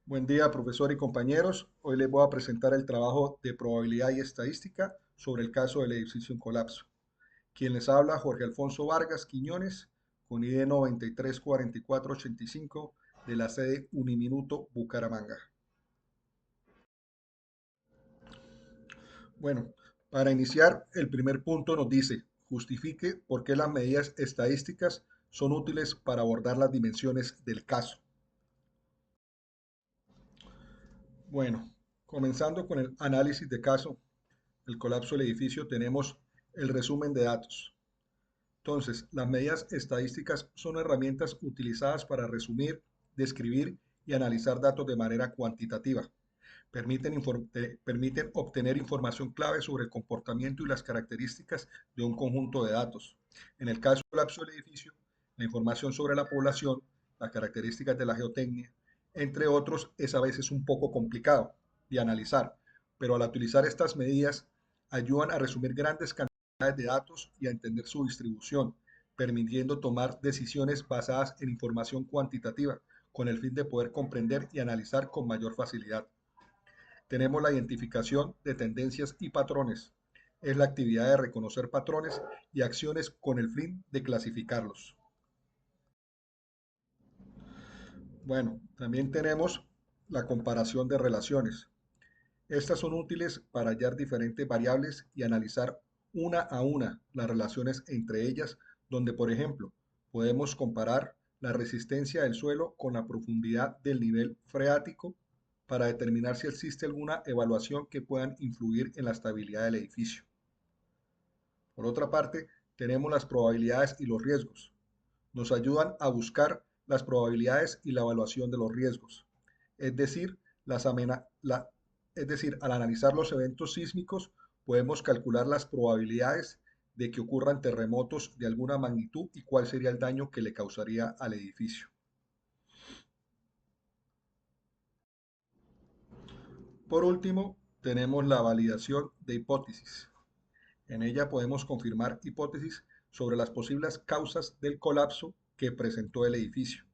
Buen día, profesor y compañeros. Hoy les voy a presentar el trabajo de probabilidad y estadística sobre el caso del edificio en colapso. Quien les habla, Jorge Alfonso Vargas Quiñones, con ID 934485 de la sede Uniminuto, Bucaramanga. Bueno, para iniciar, el primer punto nos dice, justifique por qué las medidas estadísticas son útiles para abordar las dimensiones del caso. Bueno, comenzando con el análisis de caso, el colapso del edificio, tenemos el resumen de datos. Entonces, las medidas estadísticas son herramientas utilizadas para resumir, describir y analizar datos de manera cuantitativa. Permiten obtener información clave sobre el comportamiento y las características de un conjunto de datos. En el caso del colapso del edificio, la información sobre la población, las características de la geotecnia, entre otros, es a veces un poco complicado de analizar, pero al utilizar estas medidas ayudan a resumir grandes cantidades de datos y a entender su distribución, permitiendo tomar decisiones basadas en información cuantitativa, con el fin de poder comprender y analizar con mayor facilidad. Tenemos la identificación de tendencias y patrones. Es la actividad de reconocer patrones y acciones con el fin de clasificarlos. Bueno, también tenemos la comparación de relaciones. Estas son útiles para hallar diferentes variables y analizar una a una las relaciones entre ellas, donde, por ejemplo, podemos comparar la resistencia del suelo con la profundidad del nivel freático para determinar si existe alguna evaluación que puedan influir en la estabilidad del edificio. Por otra parte, tenemos las probabilidades y los riesgos. Nos ayudan a buscar las probabilidades y la evaluación de los riesgos. Es decir, al analizar los eventos sísmicos, podemos calcular las probabilidades de que ocurran terremotos de alguna magnitud y cuál sería el daño que le causaría al edificio. Por último, tenemos la validación de hipótesis. En ella podemos confirmar hipótesis sobre las posibles causas del colapso que presentó el edificio,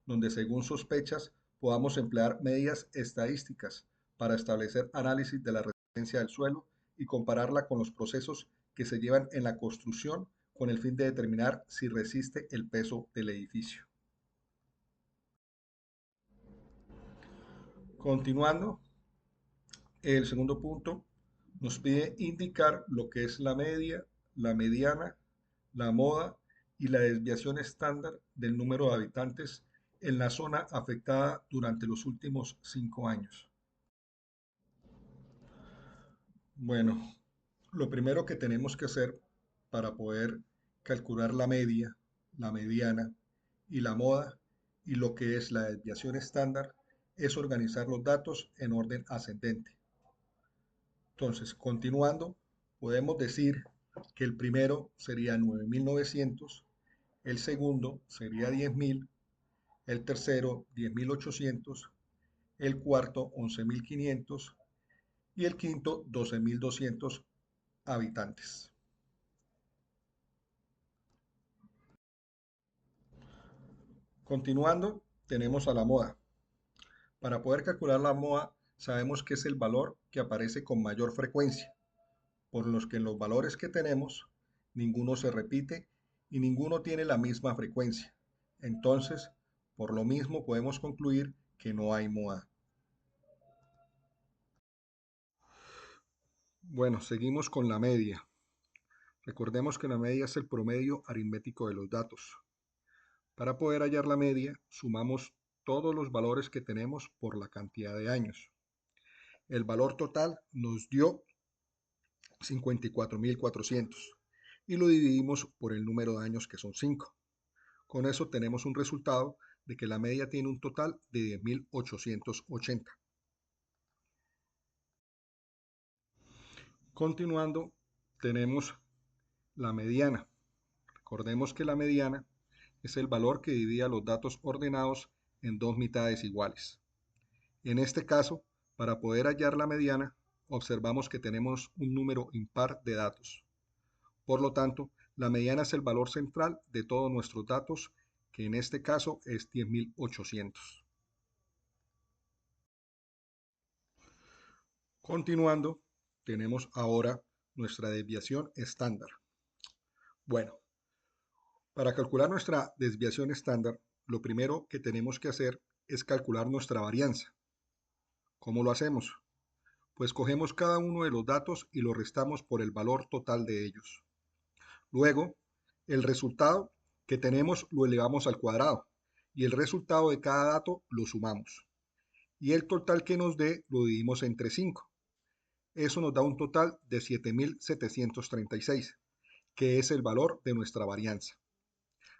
donde según sospechas podamos emplear medidas estadísticas para establecer análisis de la resistencia del suelo y compararla con los procesos que se llevan en la construcción con el fin de determinar si resiste el peso del edificio. Continuando, el segundo punto nos pide indicar lo que es la media, la mediana, la moda y la desviación estándar del número de habitantes en la zona afectada durante los últimos 5 años. Bueno, lo primero que tenemos que hacer para poder calcular la media, la mediana y la moda y lo que es la desviación estándar es organizar los datos en orden ascendente. Entonces, continuando, podemos decir que el primero sería 9.900, el segundo sería 10.000, el tercero 10.800, el cuarto 11.500 y el quinto 12.200 habitantes. Continuando, tenemos a la moda. Para poder calcular la moda, sabemos que es el valor que aparece con mayor frecuencia, por los que en los valores que tenemos, ninguno se repite y ninguno tiene la misma frecuencia. Entonces, por lo mismo podemos concluir que no hay moda. Bueno, seguimos con la media. Recordemos que la media es el promedio aritmético de los datos. Para poder hallar la media, sumamos todos los valores que tenemos por la cantidad de años. El valor total nos dio 54.400 y lo dividimos por el número de años que son 5. Con eso tenemos un resultado de que la media tiene un total de 10.880. Continuando, tenemos la mediana. Recordemos que la mediana es el valor que divide a los datos ordenados en dos mitades iguales. En este caso, para poder hallar la mediana, observamos que tenemos un número impar de datos. Por lo tanto, la mediana es el valor central de todos nuestros datos, que en este caso es 10.800. Continuando, tenemos ahora nuestra desviación estándar. Bueno, para calcular nuestra desviación estándar, lo primero que tenemos que hacer es calcular nuestra varianza. ¿Cómo lo hacemos? Pues cogemos cada uno de los datos y lo restamos por el valor total de ellos. Luego, el resultado que tenemos lo elevamos al cuadrado y el resultado de cada dato lo sumamos. Y el total que nos dé lo dividimos entre 5. Eso nos da un total de 7.736, que es el valor de nuestra varianza.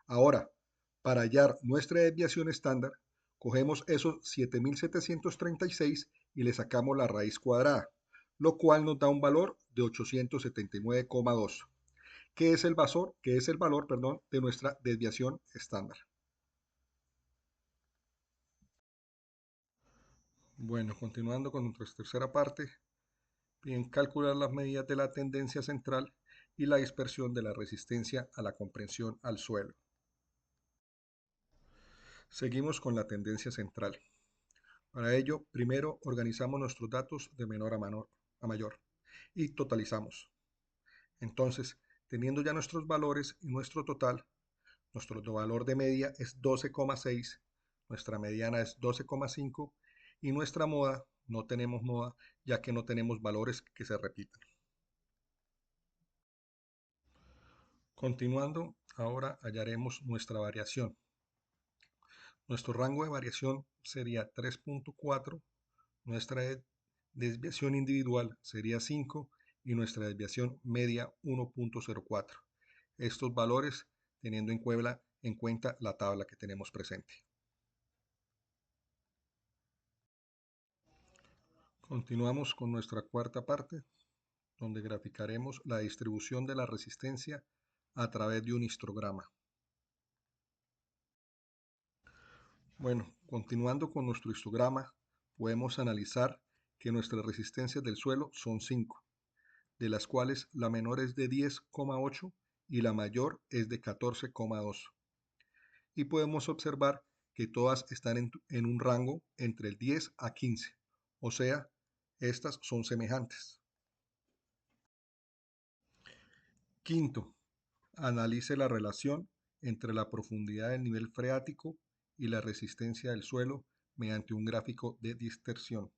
Ahora, para hallar nuestra desviación estándar, cogemos esos 7.736 y le sacamos la raíz cuadrada, lo cual nos da un valor de 879,2, que es el valor, perdón, de nuestra desviación estándar. Bueno, continuando con nuestra tercera parte, bien, calcular las medidas de la tendencia central y la dispersión de la resistencia a la comprensión al suelo. Seguimos con la tendencia central. Para ello, primero organizamos nuestros datos de menor a mayor y totalizamos. Entonces, teniendo ya nuestros valores y nuestro total, nuestro valor de media es 12,6, nuestra mediana es 12,5 y nuestra moda, no tenemos moda ya que no tenemos valores que se repitan. Continuando, ahora hallaremos nuestra variación. Nuestro rango de variación sería 3,4, nuestra desviación individual sería 5 y nuestra desviación media 1,04. Estos valores teniendo en cuenta la tabla que tenemos presente. Continuamos con nuestra cuarta parte, donde graficaremos la distribución de la resistencia a través de un histograma. Bueno, continuando con nuestro histograma, podemos analizar que nuestras resistencias del suelo son 5, de las cuales la menor es de 10,8 y la mayor es de 14,2. Y podemos observar que todas están en un rango entre el 10 a 15, o sea, estas son semejantes. Quinto, analice la relación entre la profundidad del nivel freático y la resistencia del suelo mediante un gráfico de dispersión.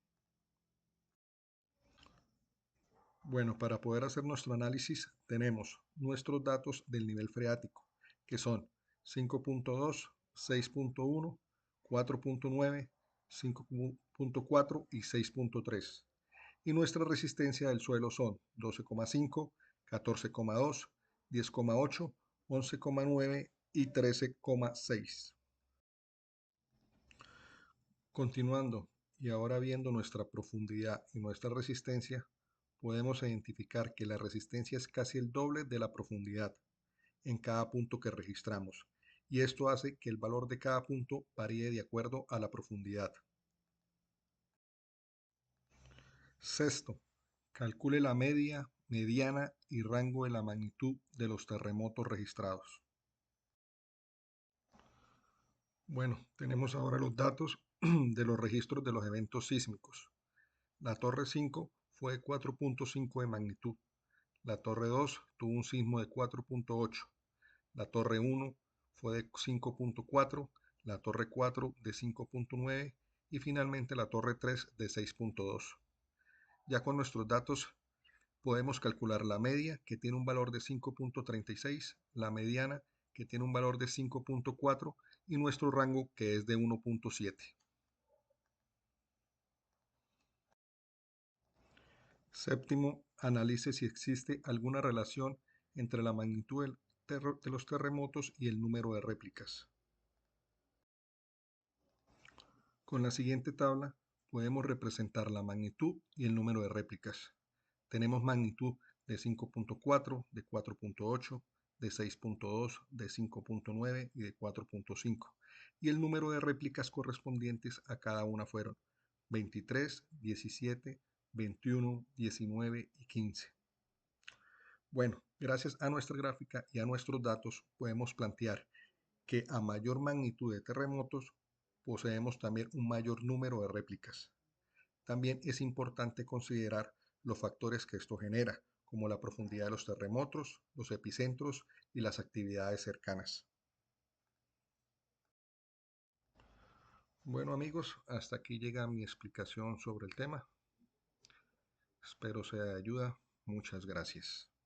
Bueno, para poder hacer nuestro análisis tenemos nuestros datos del nivel freático, que son 5,2, 6,1, 4,9, 5,4 y 6,3. Y nuestra resistencia del suelo son 12,5, 14,2, 10,8, 11,9 y 13,6. Continuando y ahora viendo nuestra profundidad y nuestra resistencia, podemos identificar que la resistencia es casi el doble de la profundidad en cada punto que registramos, y esto hace que el valor de cada punto varíe de acuerdo a la profundidad. Sexto, calcule la media, mediana y rango de la magnitud de los terremotos registrados. Bueno, tenemos ahora los datos de los registros de los eventos sísmicos. La torre 5 fue de 4,5 de magnitud. La torre 2 tuvo un sismo de 4,8. La torre 1 fue de 5,4. La torre 4 de 5,9 y finalmente la torre 3 de 6,2. Ya con nuestros datos podemos calcular la media, que tiene un valor de 5,36, la mediana, que tiene un valor de 5,4 y nuestro rango, que es de 1,7. Séptimo, analice si existe alguna relación entre la magnitud de los terremotos y el número de réplicas. Con la siguiente tabla podemos representar la magnitud y el número de réplicas. Tenemos magnitud de 5,4, de 4,8, de 6,2, de 5,9 y de 4,5. Y el número de réplicas correspondientes a cada una fueron 23, 17, 21, 19 y 15. Bueno, gracias a nuestra gráfica y a nuestros datos podemos plantear que a mayor magnitud de terremotos poseemos también un mayor número de réplicas. También es importante considerar los factores que esto genera, como la profundidad de los terremotos, los epicentros y las actividades cercanas. Bueno amigos, hasta aquí llega mi explicación sobre el tema. Espero sea de ayuda. Muchas gracias.